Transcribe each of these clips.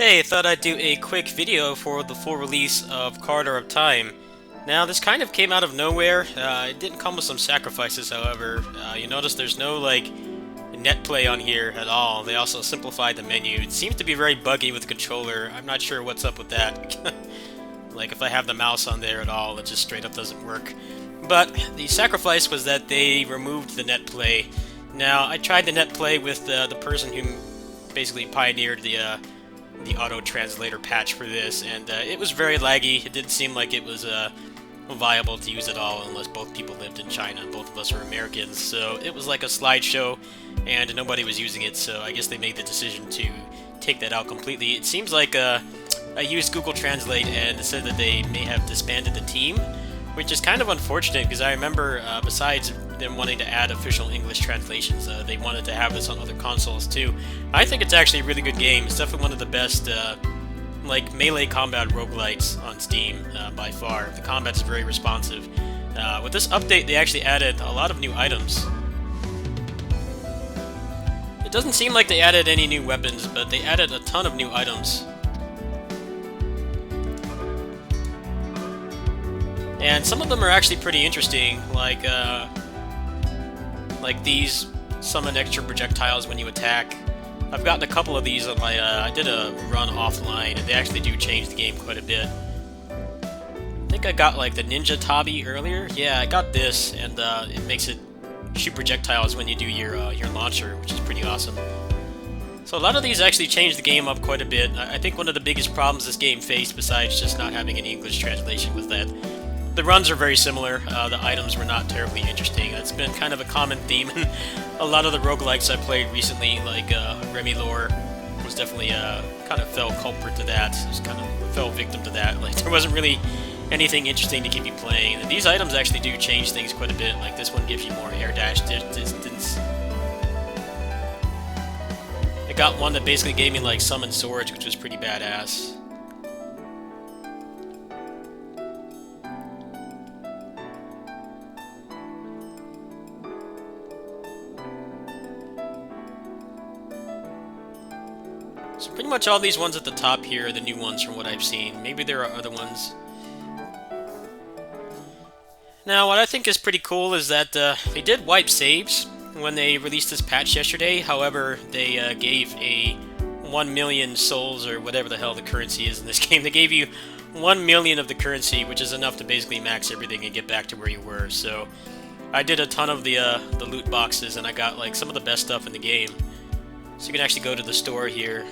Hey, thought I'd do a quick video for the full release of Corridor of Time. Now, this kind of came out of nowhere. It didn't come with some sacrifices, however. You notice there's no, net play on here at all. They also simplified the menu. It seems to be very buggy with the controller. I'm not sure what's up with that. Like, if I have the mouse on there at all, it just straight up doesn't work. But the sacrifice was that they removed the net play. Now, I tried the net play with the person who basically pioneered the auto translator patch for this, and it was very laggy. It didn't seem like it was viable to use at all unless both people lived in China. Both of us are Americans, so it was like a slideshow, and nobody was using it. So I guess they made the decision to take that out completely. It seems like I used Google Translate, and it said that they may have disbanded the team, which is kind of unfortunate because I remember, besides them wanting to add official English translations, they wanted to have this on other consoles too. I think it's actually a really good game. It's definitely one of the best, melee combat roguelites on Steam, by far. The combat is very responsive. With this update, they actually added a lot of new items. It doesn't seem like they added any new weapons, but they added a ton of new items. And some of them are actually pretty interesting, like these summon extra projectiles when you attack. I've gotten a couple of these on my, I did a run offline, and they actually do change the game quite a bit. I think I got like the Ninja Tabi earlier. Yeah, I got this, and it makes it shoot projectiles when you do your launcher, which is pretty awesome. So a lot of these actually changed the game up quite a bit. I think one of the biggest problems this game faced, besides just not having an English translation, was that the runs are very similar. The items were not terribly interesting. That's been kind of a common theme in a lot of the roguelikes I played recently, like Remy Lore was definitely kind of fell culprit to that. Just kind of fell victim to that. Like, there wasn't really anything interesting to keep you playing. And these items actually do change things quite a bit. Like, this one gives you more air dash distance. I got one that basically gave me like summon swords, which was pretty badass. So pretty much all these ones at the top here are the new ones from what I've seen. Maybe there are other ones. Now, what I think is pretty cool is that they did wipe saves when they released this patch yesterday. However, they gave a 1 million souls, or whatever the hell the currency is in this game. They gave you 1 million of the currency, which is enough to basically max everything and get back to where you were. So I did a ton of the loot boxes, and I got like some of the best stuff in the game. So you can actually go to the store here.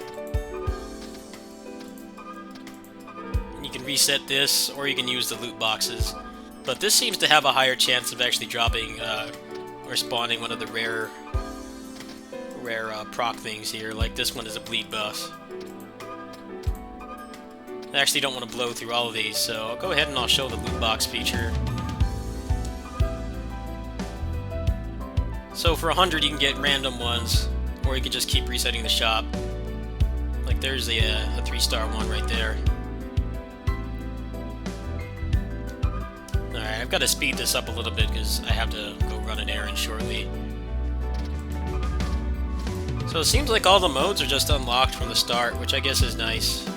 You can reset this, or you can use the loot boxes. But this seems to have a higher chance of actually dropping or spawning one of the rare proc things here. Like this one is a bleed buff. I actually don't want to blow through all of these, so I'll go ahead and I'll show the loot box feature. So for 100 you can get random ones, or you can just keep resetting the shop. Like there's a 3-star one right there. Alright, I've got to speed this up a little bit because I have to go run an errand shortly. So it seems like all the modes are just unlocked from the start, which I guess is nice.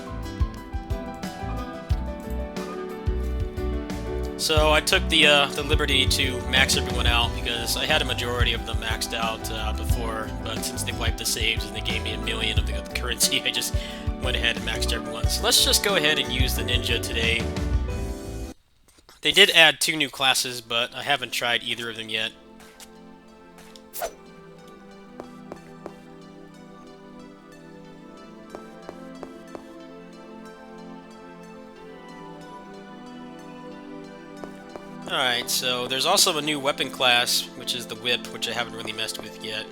So I took the liberty to max everyone out because I had a majority of them maxed out before, but since they wiped the saves and they gave me 1 million of the currency, I just went ahead and maxed everyone. So let's just go ahead and use the ninja today. They did add 2 new classes, but I haven't tried either of them yet. Alright, so there's also a new weapon class, which is the whip, which I haven't really messed with yet.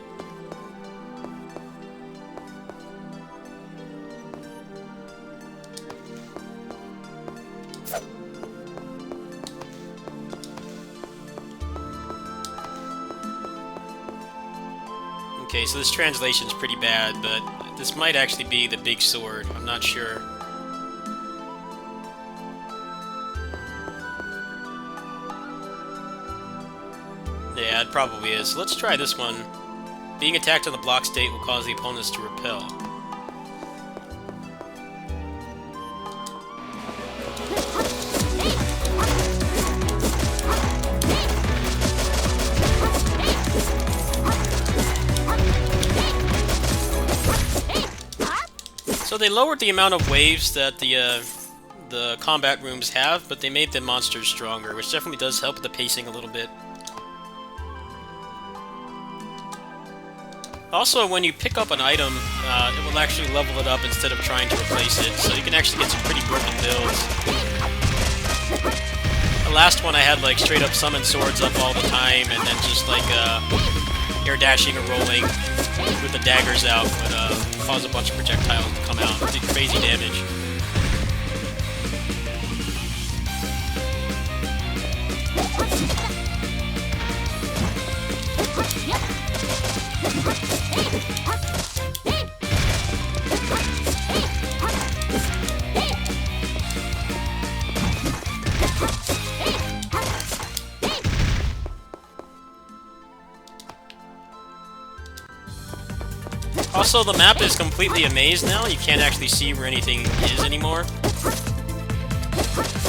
Okay, so this translation's pretty bad, but this might actually be the big sword. I'm not sure. Yeah, it probably is. Let's try this one. Being attacked in the block state will cause the opponents to repel. So they lowered the amount of waves that the combat rooms have, but they made the monsters stronger, which definitely does help the pacing a little bit. Also, when you pick up an item, it will actually level it up instead of trying to replace it, so you can actually get some pretty broken builds. The last one I had like straight up summon swords up all the time, and then just like air dashing or rolling with the daggers out would cause a bunch of projectiles to come out. It did crazy damage. Also, the map is completely a maze now. You can't actually see where anything is anymore.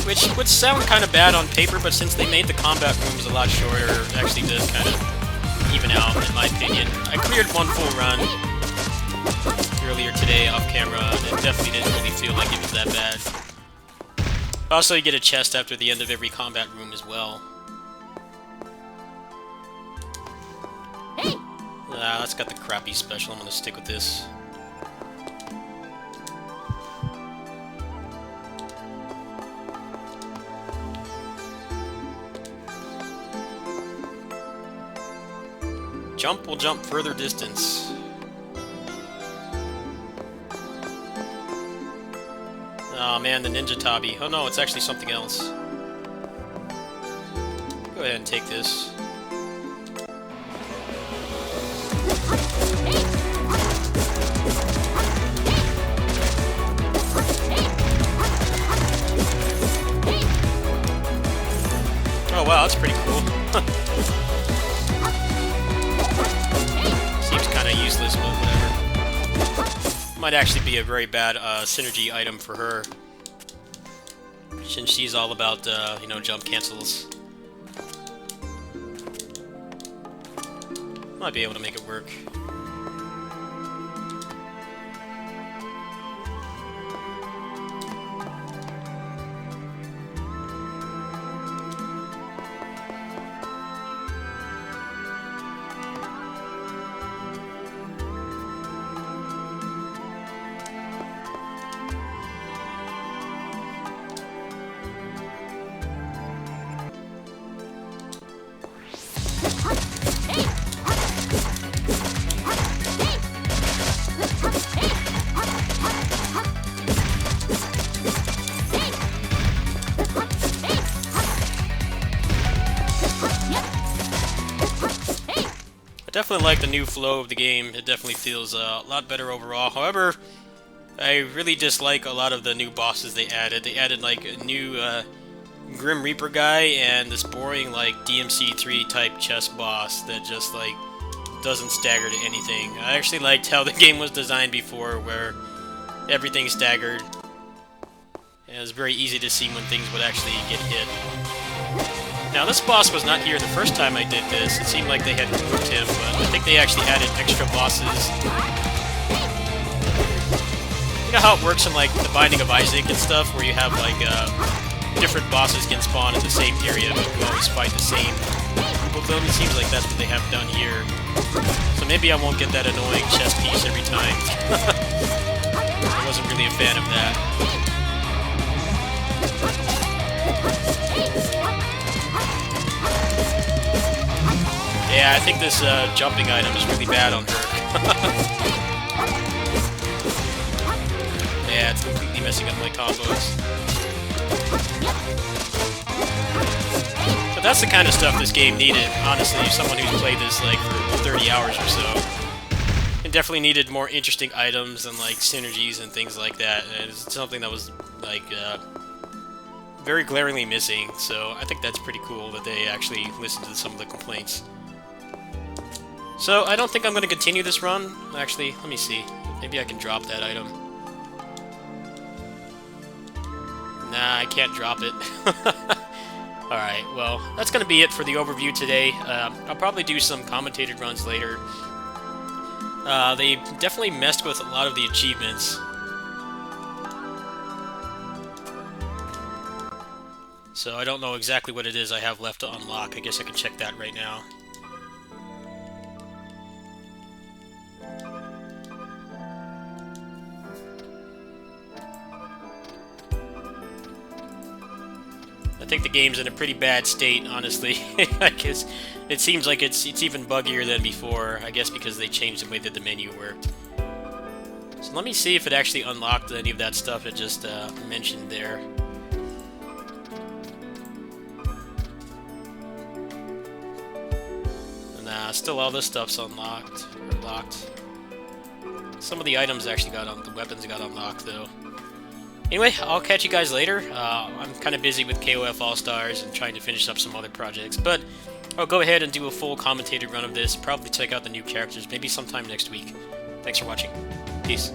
Which would sound kind of bad on paper, but since they made the combat rooms a lot shorter, it actually does kind of even out, in my opinion. I cleared one full run earlier today off camera, and it definitely didn't really feel like it was that bad. Also, you get a chest after the end of every combat room as well. That's got the crappy special. I'm gonna stick with this. Jump will jump further distance. Oh man, the Ninja Tabi. Oh no, it's actually something else. Go ahead and take this. Oh wow, that's pretty cool. Seems kind of useless, but whatever. Might actually be a very bad synergy item for her, since she's all about, you know, jump cancels. Might be able to make it work. I definitely like the new flow of the game. It definitely feels a lot better overall. However, I really dislike a lot of the new bosses they added. They added like a new Grim Reaper guy and this boring like DMC3 type chess boss that just like doesn't stagger to anything. I actually liked how the game was designed before, where everything's staggered. And it was very easy to see when things would actually get hit. Now, this boss was not here the first time I did this. It seemed like they had removed him, but I think they actually added extra bosses. You know how it works in, like, The Binding of Isaac and stuff, where you have, like, different bosses can spawn in the same area, but you always fight the same group of them? It seems like that's what they have done here. So maybe I won't get that annoying chess piece every time. I wasn't really a fan of that. Yeah, I think this jumping item is really bad on her. Yeah, it's completely messing up my combos. But that's the kind of stuff this game needed, honestly. Someone who's played this like for 30 hours or so. It definitely needed more interesting items and like synergies and things like that. And it's something that was like very glaringly missing. So I think that's pretty cool that they actually listened to some of the complaints. So, I don't think I'm going to continue this run. Actually, let me see. Maybe I can drop that item. Nah, I can't drop it. Alright, well, that's going to be it for the overview today. I'll probably do some commentated runs later. They definitely messed with a lot of the achievements. So I don't know exactly what it is I have left to unlock. I guess I can check that right now. I think the game's in a pretty bad state, honestly. I guess it seems like it's even buggier than before. I guess because they changed the way that the menu worked. So let me see if it actually unlocked any of that stuff it just mentioned there. Nah, still all this stuff's unlocked or locked. Some of the items actually the weapons got unlocked though. Anyway, I'll catch you guys later. I'm kind of busy with KOF All-Stars and trying to finish up some other projects, but I'll go ahead and do a full commentated run of this, probably check out the new characters, maybe sometime next week. Thanks for watching. Peace.